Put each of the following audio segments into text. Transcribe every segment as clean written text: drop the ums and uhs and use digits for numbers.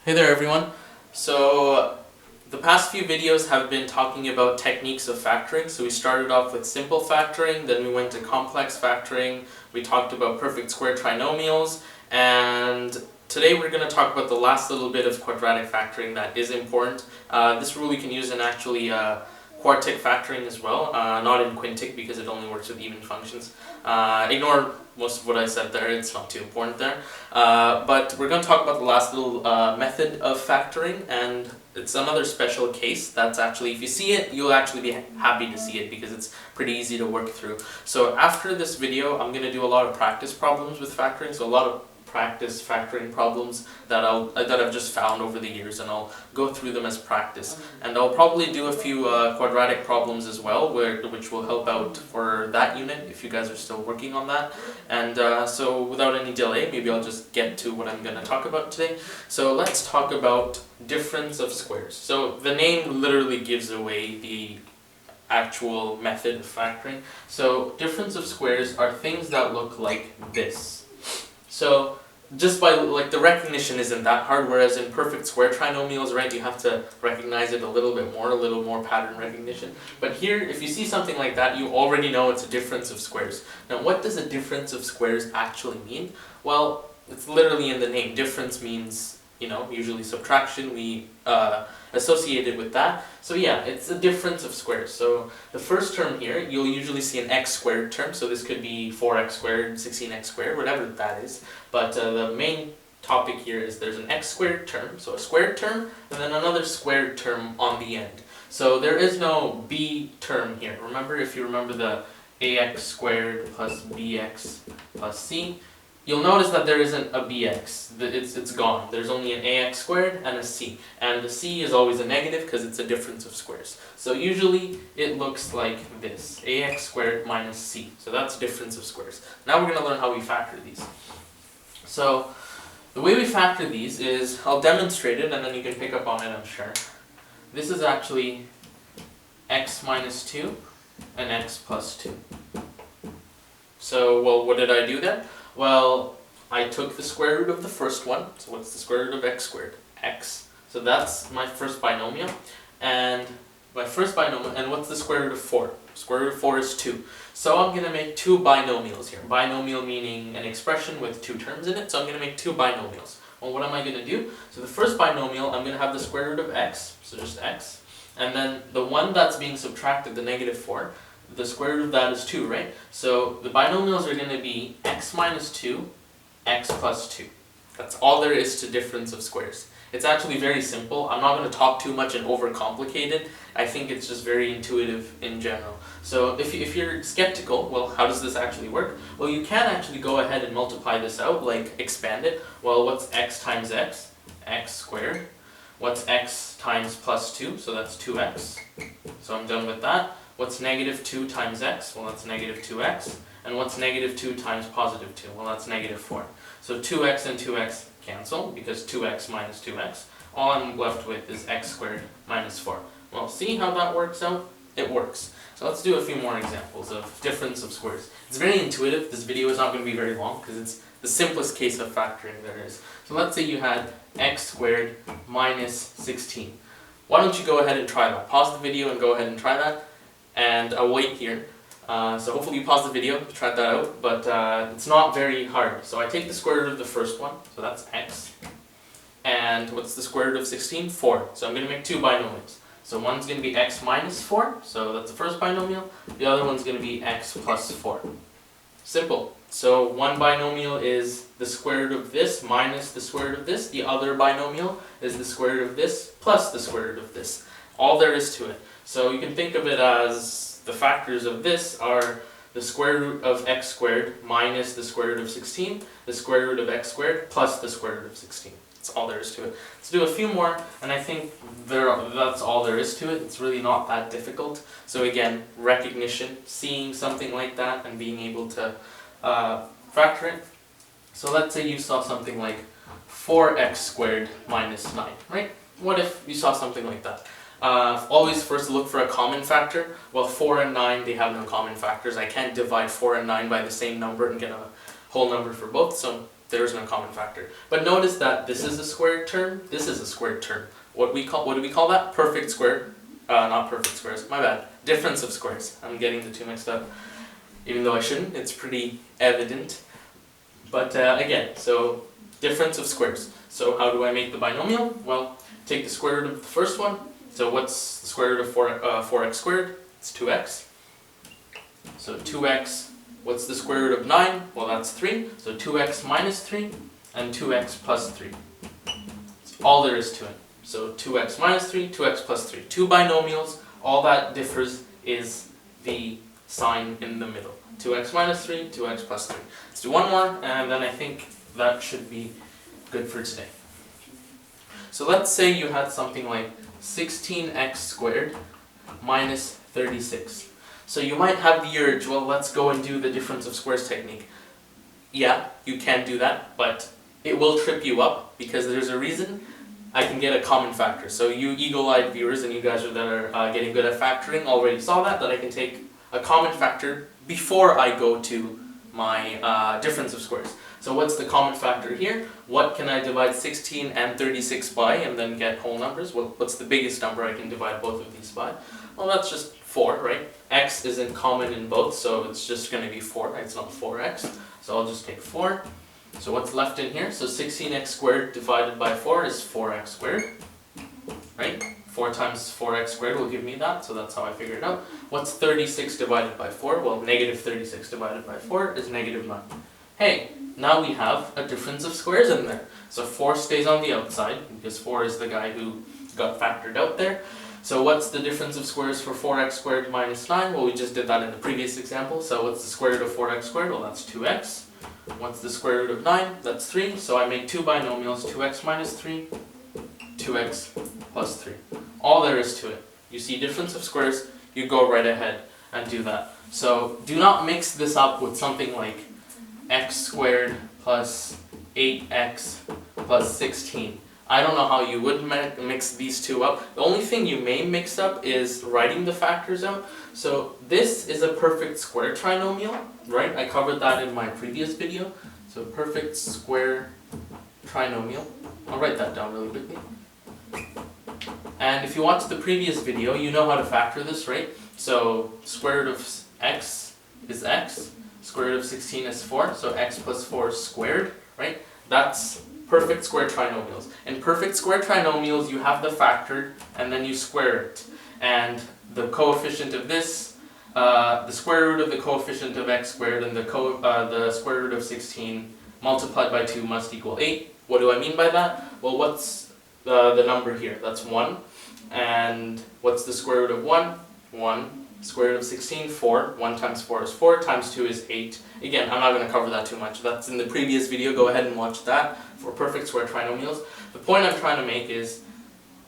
Hey there everyone. So the past few videos have been talking about techniques of factoring. So we started off with simple factoring, then we went to complex factoring, we talked about perfect square trinomials, and today we're going to talk about the last little bit of quadratic factoring that is important. This rule you can use in actually quartic factoring as well, not in quintic because it only works with even functions. Ignore most of what I said there, it's not too important there. But we're going to talk about the last little method of factoring, and it's another special case that's actually, if you see it, you'll actually be happy to see it because it's pretty easy to work through. So after this video, I'm going to do a lot of practice problems with factoring, so a lot of practice factoring problems that I've just found over the years, and I'll go through them as practice. And I'll probably do a few quadratic problems as well, which will help out for that unit if you guys are still working on that. And so without any delay, maybe I'll just get to what I'm going to talk about today. So let's talk about difference of squares. So the name literally gives away the actual method of factoring. So difference of squares are things that look like this. So just by the recognition isn't that hard, whereas in perfect square trinomials, right, you have to recognize it a little more pattern recognition. But here, if you see something like that, you already know it's a difference of squares. Now, what does a difference of squares actually mean? Well, it's literally in the name. Difference means, usually subtraction. We associate it with that. So yeah, it's a difference of squares. So the first term here, you'll usually see an x squared term. So this could be 4x squared, 16x squared, whatever that is. But the main topic here is there's an x squared term, so a squared term, and then another squared term on the end. So there is no b term here. Remember, if you remember the ax squared plus bx plus c, you'll notice that there isn't a bx, it's gone. There's only an ax squared and a c. And the c is always a negative because it's a difference of squares. So usually it looks like this, ax squared minus c. So that's difference of squares. Now we're going to learn how we factor these. So the way we factor these is, I'll demonstrate it and then you can pick up on it, I'm sure. This is actually x minus 2 and x plus 2. So, well, what did I do there? Well, I took the square root of the first one, so what's the square root of x squared? X. So that's my first binomial, and what's the square root of 4? Square root of 4 is 2. So I'm going to make two binomials here. Binomial meaning an expression with two terms in it, so I'm going to make two binomials. Well, what am I going to do? So the first binomial, I'm going to have the square root of x, so just x, and then the one that's being subtracted, the negative 4, the square root of that is 2, right? So the binomials are going to be x minus 2, x plus 2. That's all there is to difference of squares. It's actually very simple. I'm not going to talk too much and overcomplicate it. I think it's just very intuitive in general. So if you're skeptical, well, how does this actually work? Well, you can actually go ahead and multiply this out, like expand it. Well, what's x times x? X squared. What's x times plus 2? So that's 2x. So I'm done with that. What's negative 2 times x? Well, that's negative 2x. And what's negative 2 times positive 2? Well, that's negative 4. So 2x and 2x cancel because 2x minus 2x. All I'm left with is x squared minus 4. Well, see how that works out? It works. So let's do a few more examples of difference of squares. It's very intuitive. This video is not going to be very long because it's the simplest case of factoring there is. So let's say you had x squared minus 16. Why don't you go ahead and try that? Pause the video and go ahead and try that. And I'll wait here. So hopefully you pause the video, try that out, but it's not very hard. So I take the square root of the first one, so that's x. And what's the square root of 16? 4. So I'm going to make two binomials. So one's going to be x minus 4, so that's the first binomial. The other one's going to be x plus 4. Simple. So one binomial is the square root of this minus the square root of this. The other binomial is the square root of this plus the square root of this. All there is to it. So you can think of it as the factors of this are the square root of x squared minus the square root of 16, the square root of x squared plus the square root of 16. That's all there is to it. Let's do a few more, and I think that's all there is to it. It's really not that difficult. So again, recognition, seeing something like that and being able to factor it. So let's say you saw something like 4x squared minus 9, right? What if you saw something like that? Always first look for a common factor. Well, 4 and 9, they have no common factors. I can't divide 4 and 9 by the same number and get a whole number for both, so there is no common factor. But notice that this is a squared term, this is a squared term. What do we call that? Perfect square. Not perfect squares, my bad. Difference of squares. I'm getting the two mixed up. Even though I shouldn't, it's pretty evident. But again, so difference of squares. So how do I make the binomial? Well, take the square root of the first one. So what's the square root of 4x squared? It's 2x. So 2x, what's the square root of 9? Well, that's 3. So 2x minus 3 and 2x plus 3. That's all there is to it. So 2x minus 3, 2x plus 3. Two binomials, all that differs is the sign in the middle. 2x minus 3, 2x plus 3. Let's do one more, and then I think that should be good for today. So let's say you had something like 16x squared minus 36. So you might have the urge, well, let's go and do the difference of squares technique. Yeah, you can do that, but it will trip you up because there's a reason. I can get a common factor. So you eagle-eyed viewers and you guys that are getting good at factoring already saw that I can take a common factor before I go to my difference of squares. So what's the common factor here? What can I divide 16 and 36 by and then get whole numbers? Well, what's the biggest number I can divide both of these by? Well, that's just 4, right? X isn't common in both, so it's just going to be 4, right? It's not 4x. So I'll just take 4. So what's left in here? So 16x squared divided by 4 is 4x squared, right? 4 times 4x squared will give me that, so that's how I figured it out. What's 36 divided by 4? Well, negative 36 divided by 4 is negative 9. Hey, now we have a difference of squares in there. So 4 stays on the outside, because 4 is the guy who got factored out there. So what's the difference of squares for 4x squared minus 9? Well, we just did that in the previous example. So what's the square root of 4x squared? Well, that's 2x. What's the square root of 9? That's 3. So I make two binomials, 2x minus 3, 2x plus 3. All there is to it. You see difference of squares, you go right ahead and do that. So do not mix this up with something like x squared plus 8x plus 16. I don't know how you would mix these two up. The only thing you may mix up is writing the factors out. So this is a perfect square trinomial, right? I covered that in my previous video. So perfect square trinomial. I'll write that down really quickly. And if you watched the previous video, you know how to factor this, right? So square root of x is x, square root of 16 is 4, so x plus 4 squared, right? That's perfect square trinomials. In perfect square trinomials, you have the factor, and then you square it. And the coefficient of this, the square root of the coefficient of x squared and the square root of 16 multiplied by 2 must equal 8. What do I mean by that? Well, what's the number here? That's 1. And what's the square root of 1? 1. Square root of 16, 4. 1 times 4 is 4, times 2 is 8. Again, I'm not going to cover that too much. That's in the previous video. Go ahead and watch that for perfect square trinomials. The point I'm trying to make is,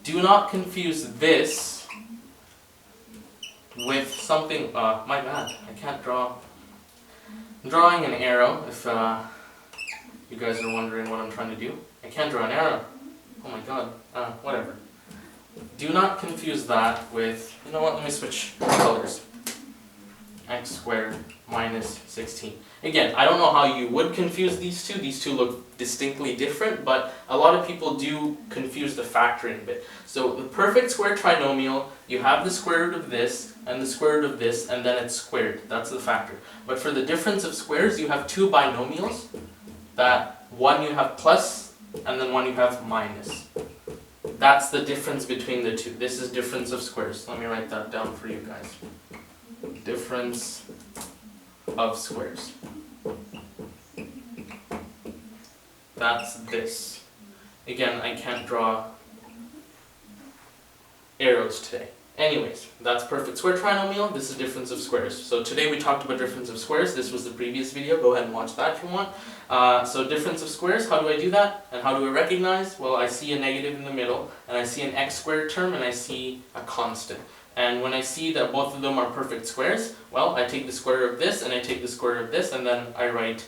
do not confuse this with something, my bad, I can't draw. I'm drawing an arrow, if you guys are wondering what I'm trying to do. I can't draw an arrow. Oh my god, whatever. Do not confuse that with, you know what, let me switch colors. X squared minus 16. Again, I don't know how you would confuse these two. These two look distinctly different, but a lot of people do confuse the factoring bit. So the perfect square trinomial, you have the square root of this, and the square root of this, and then it's squared. That's the factor. But for the difference of squares, you have two binomials, that one you have plus, and then one you have minus. That's the difference between the two. This is difference of squares. Let me write that down for you guys. Difference of squares. That's this. Again, I can't draw arrows today. Anyways, that's perfect square trinomial. This is difference of squares. So today we talked about difference of squares. This was the previous video. Go ahead and watch that if you want. So difference of squares, how do I do that? And how do I recognize? Well, I see a negative in the middle, and I see an x squared term, and I see a constant. And when I see that both of them are perfect squares, well, I take the square root of this, and I take the square root of this, and then I write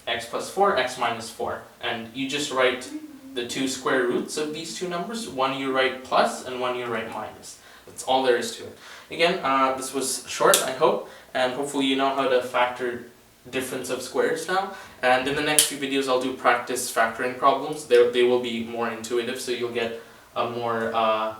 x plus 4, x minus 4. And you just write the two square roots of these two numbers. One you write plus, and one you write minus. That's all there is to it. Again, this was short, I hope, and hopefully you know how to factor difference of squares now, and in the next few videos I'll do practice factoring problems. They will be more intuitive, so you'll get a more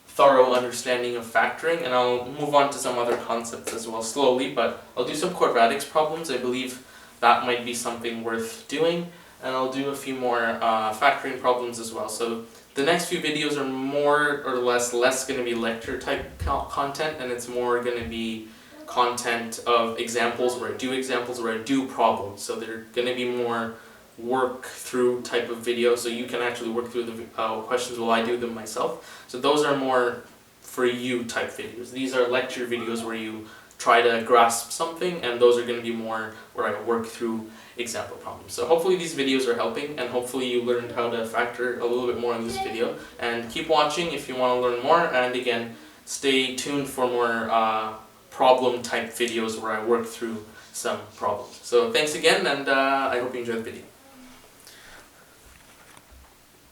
thorough understanding of factoring, and I'll move on to some other concepts as well slowly, but I'll do some quadratics problems. I believe that might be something worth doing, and I'll do a few more factoring problems as well. So the next few videos are more or less going to be lecture type content, and it's more going to be content of examples where I do problems. So they're going to be more work through type of video, so you can actually work through the questions while I do them myself. So those are more for you type videos. These are lecture videos where you try to grasp something, and those are going to be more where I work through example problems. So hopefully these videos are helping, and hopefully you learned how to factor a little bit more in this video. And keep watching if you want to learn more, and again, stay tuned for more problem type videos where I work through some problems. So thanks again, and I hope you enjoyed the video.